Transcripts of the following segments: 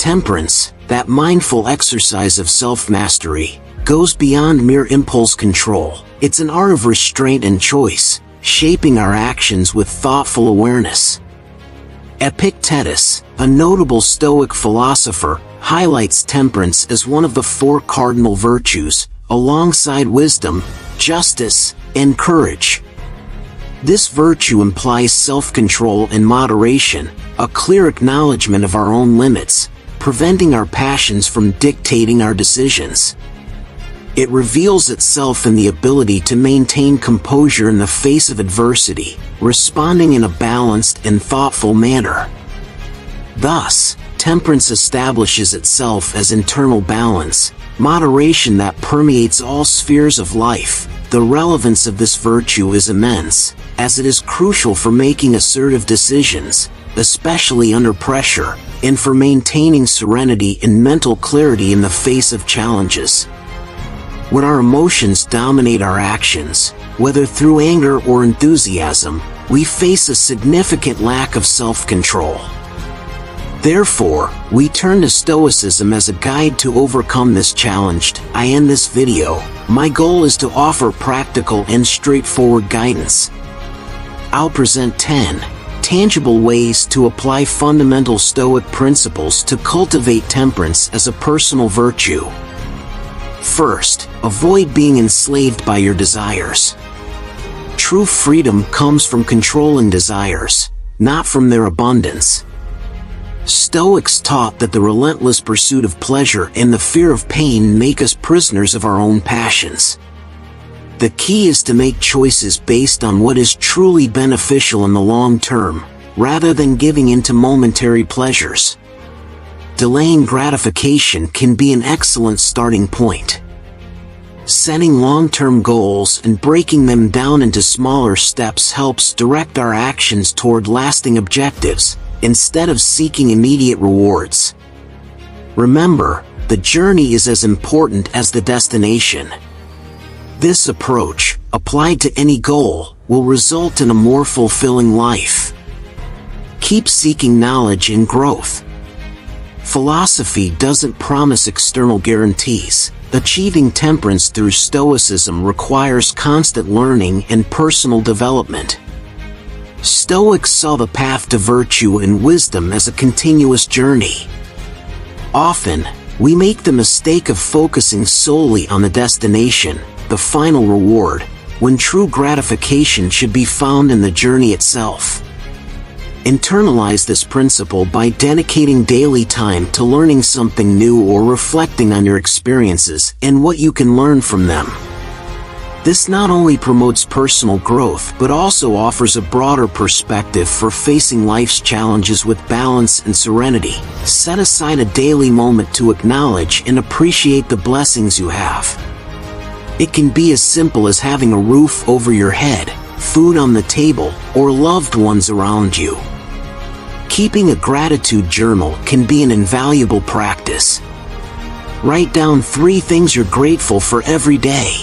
Temperance, that mindful exercise of self-mastery, goes beyond mere impulse control. It's an art of restraint and choice, shaping our actions with thoughtful awareness. Epictetus, a notable Stoic philosopher, highlights temperance as one of the 4 cardinal virtues, alongside wisdom, justice, and courage. This virtue implies self-control and moderation, a clear acknowledgement of our own limits, preventing our passions from dictating our decisions. It reveals itself in the ability to maintain composure in the face of adversity, responding in a balanced and thoughtful manner. Thus, temperance establishes itself as internal balance, moderation that permeates all spheres of life. The relevance of this virtue is immense, as it is crucial for making assertive decisions, especially under pressure, and for maintaining serenity and mental clarity in the face of challenges. When our emotions dominate our actions, whether through anger or enthusiasm, we face a significant lack of self-control. Therefore, we turn to Stoicism as a guide to overcome this challenge. I end this video. My goal is to offer practical and straightforward guidance. I'll present 10 tangible ways to apply fundamental Stoic principles to cultivate temperance as a personal virtue. First, avoid being enslaved by your desires. True freedom comes from controlling desires, not from their abundance. Stoics taught that the relentless pursuit of pleasure and the fear of pain make us prisoners of our own passions. The key is to make choices based on what is truly beneficial in the long term, rather than giving in to momentary pleasures. Delaying gratification can be an excellent starting point. Setting long-term goals and breaking them down into smaller steps helps direct our actions toward lasting objectives, instead of seeking immediate rewards. Remember, the journey is as important as the destination. This approach, applied to any goal, will result in a more fulfilling life. Keep seeking knowledge and growth. Philosophy doesn't promise external guarantees. Achieving temperance through Stoicism requires constant learning and personal development. Stoics saw the path to virtue and wisdom as a continuous journey. Often, we make the mistake of focusing solely on the destination, the final reward, when true gratification should be found in the journey itself. Internalize this principle by dedicating daily time to learning something new or reflecting on your experiences and what you can learn from them. This not only promotes personal growth but also offers a broader perspective for facing life's challenges with balance and serenity. Set aside a daily moment to acknowledge and appreciate the blessings you have. It can be as simple as having a roof over your head, food on the table, or loved ones around you. Keeping a gratitude journal can be an invaluable practice. Write down 3 things you're grateful for every day.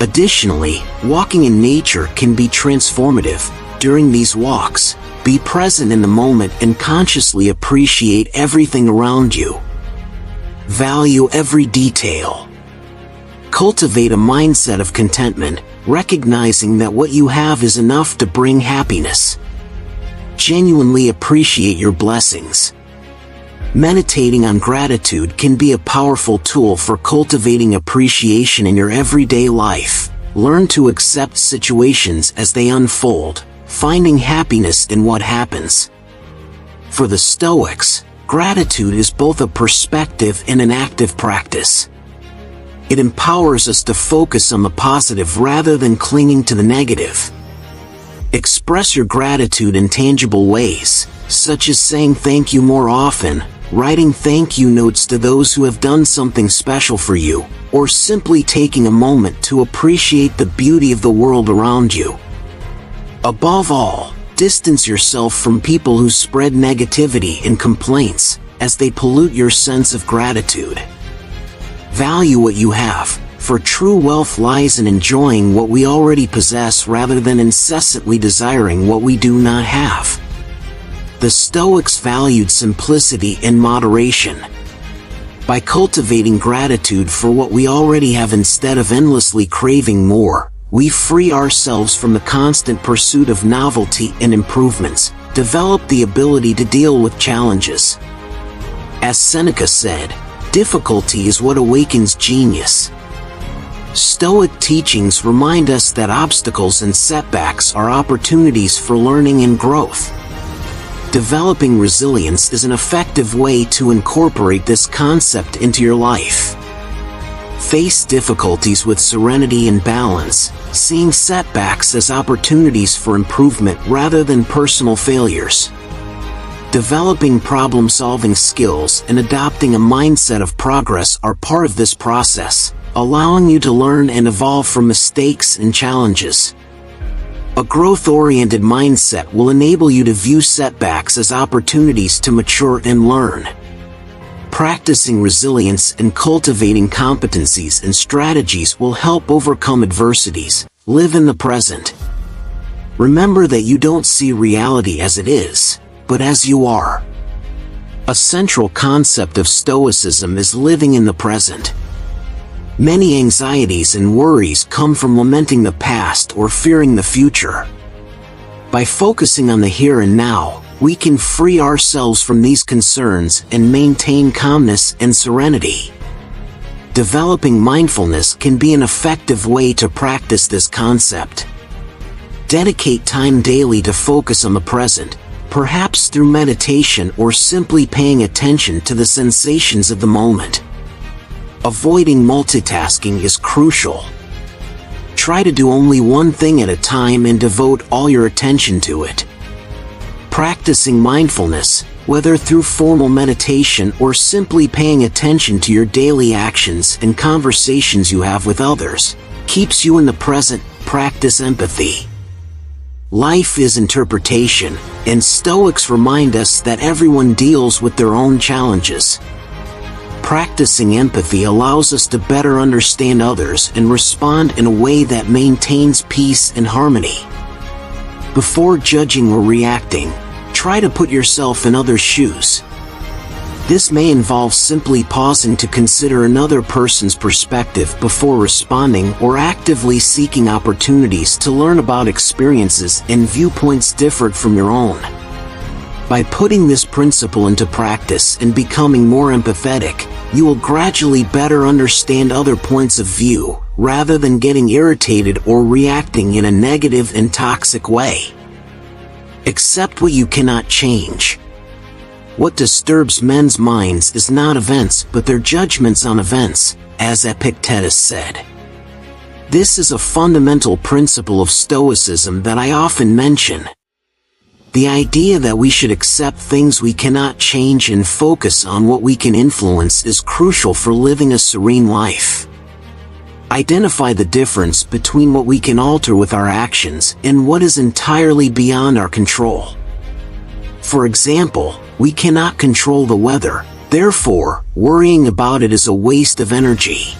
Additionally, walking in nature can be transformative. During these walks, be present in the moment and consciously appreciate everything around you. Value every detail. Cultivate a mindset of contentment, recognizing that what you have is enough to bring happiness. Genuinely appreciate your blessings. Meditating on gratitude can be a powerful tool for cultivating appreciation in your everyday life. Learn to accept situations as they unfold, finding happiness in what happens. For the Stoics, gratitude is both a perspective and an active practice. It empowers us to focus on the positive rather than clinging to the negative. Express your gratitude in tangible ways, such as saying thank you more often, writing thank you notes to those who have done something special for you, or simply taking a moment to appreciate the beauty of the world around you. Above all, distance yourself from people who spread negativity and complaints, as they pollute your sense of gratitude. Value what you have, for true wealth lies in enjoying what we already possess rather than incessantly desiring what we do not have. The Stoics valued simplicity and moderation. By cultivating gratitude for what we already have instead of endlessly craving more, we free ourselves from the constant pursuit of novelty and improvements, develop the ability to deal with challenges. As Seneca said, difficulty is what awakens genius. Stoic teachings remind us that obstacles and setbacks are opportunities for learning and growth. Developing resilience is an effective way to incorporate this concept into your life. Face difficulties with serenity and balance, seeing setbacks as opportunities for improvement rather than personal failures. Developing problem-solving skills and adopting a mindset of progress are part of this process, allowing you to learn and evolve from mistakes and challenges. A growth-oriented mindset will enable you to view setbacks as opportunities to mature and learn. Practicing resilience and cultivating competencies and strategies will help overcome adversities. Live in the present. Remember that you don't see reality as it is, but as you are. A central concept of Stoicism is living in the present. Many anxieties and worries come from lamenting the past or fearing the future. By focusing on the here and now, we can free ourselves from these concerns and maintain calmness and serenity. Developing mindfulness can be an effective way to practice this concept. Dedicate time daily to focus on the present, perhaps through meditation or simply paying attention to the sensations of the moment. Avoiding multitasking is crucial. Try to do only one thing at a time and devote all your attention to it. Practicing mindfulness, whether through formal meditation or simply paying attention to your daily actions and conversations you have with others, keeps you in the present. Practice empathy. Life is interpretation, and Stoics remind us that everyone deals with their own challenges. Practicing empathy allows us to better understand others and respond in a way that maintains peace and harmony. Before judging or reacting, try to put yourself in others' shoes. This may involve simply pausing to consider another person's perspective before responding or actively seeking opportunities to learn about experiences and viewpoints different from your own. By putting this principle into practice and becoming more empathetic, you will gradually better understand other points of view, rather than getting irritated or reacting in a negative and toxic way. Accept what you cannot change. What disturbs men's minds is not events but their judgments on events, as Epictetus said. This is a fundamental principle of Stoicism that I often mention. The idea that we should accept things we cannot change and focus on what we can influence is crucial for living a serene life. Identify the difference between what we can alter with our actions and what is entirely beyond our control. For example, we cannot control the weather, therefore, worrying about it is a waste of energy.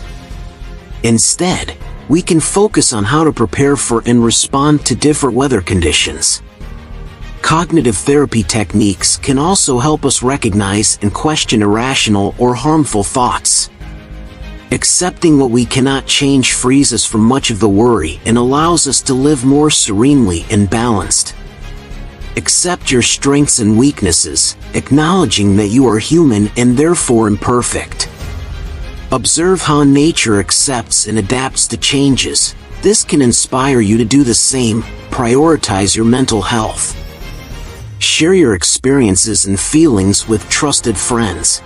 Instead, we can focus on how to prepare for and respond to different weather conditions. Cognitive therapy techniques can also help us recognize and question irrational or harmful thoughts. Accepting what we cannot change frees us from much of the worry and allows us to live more serenely and balanced. Accept your strengths and weaknesses, acknowledging that you are human and therefore imperfect. Observe how nature accepts and adapts to changes. This can inspire you to do the same. Prioritize your mental health. Share your experiences and feelings with trusted friends.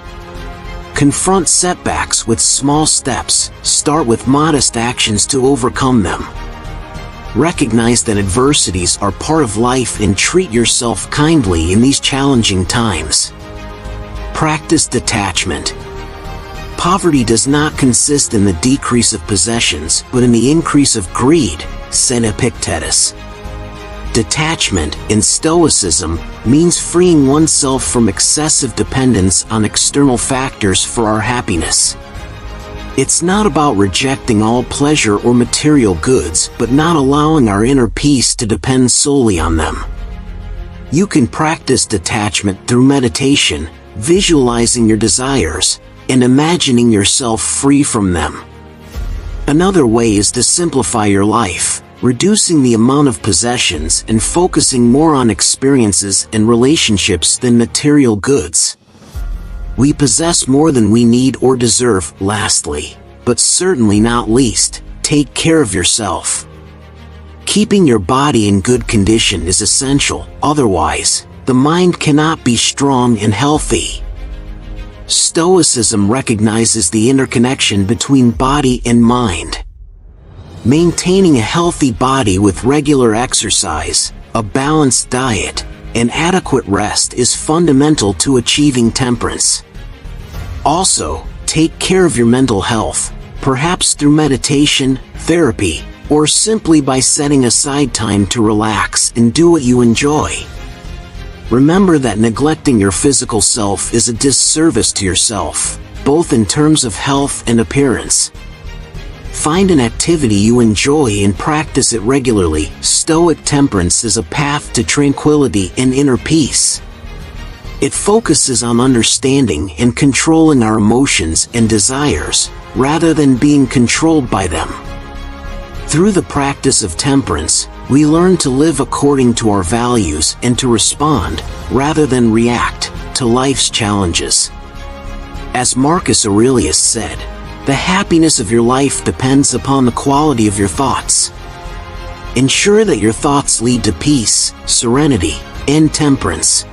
Confront setbacks with small steps. Start with modest actions to overcome them. Recognize that adversities are part of life and treat yourself kindly in these challenging times. Practice detachment. Poverty does not consist in the decrease of possessions, but in the increase of greed, said Epictetus. Detachment, in Stoicism, means freeing oneself from excessive dependence on external factors for our happiness. It's not about rejecting all pleasure or material goods, but not allowing our inner peace to depend solely on them. You can practice detachment through meditation, visualizing your desires, and imagining yourself free from them. Another way is to simplify your life, reducing the amount of possessions and focusing more on experiences and relationships than material goods. We possess more than we need or deserve. Lastly, but certainly not least, take care of yourself. Keeping your body in good condition is essential, otherwise, the mind cannot be strong and healthy. Stoicism recognizes the interconnection between body and mind. Maintaining a healthy body with regular exercise, a balanced diet, and adequate rest is fundamental to achieving temperance. Also, take care of your mental health, perhaps through meditation, therapy, or simply by setting aside time to relax and do what you enjoy. Remember that neglecting your physical self is a disservice to yourself, both in terms of health and appearance. Find an activity you enjoy and practice it regularly. Stoic temperance is a path to tranquility and inner peace. It focuses on understanding and controlling our emotions and desires, rather than being controlled by them. Through the practice of temperance, we learn to live according to our values and to respond, rather than react, to life's challenges. As Marcus Aurelius said, the happiness of your life depends upon the quality of your thoughts. Ensure that your thoughts lead to peace, serenity, and temperance.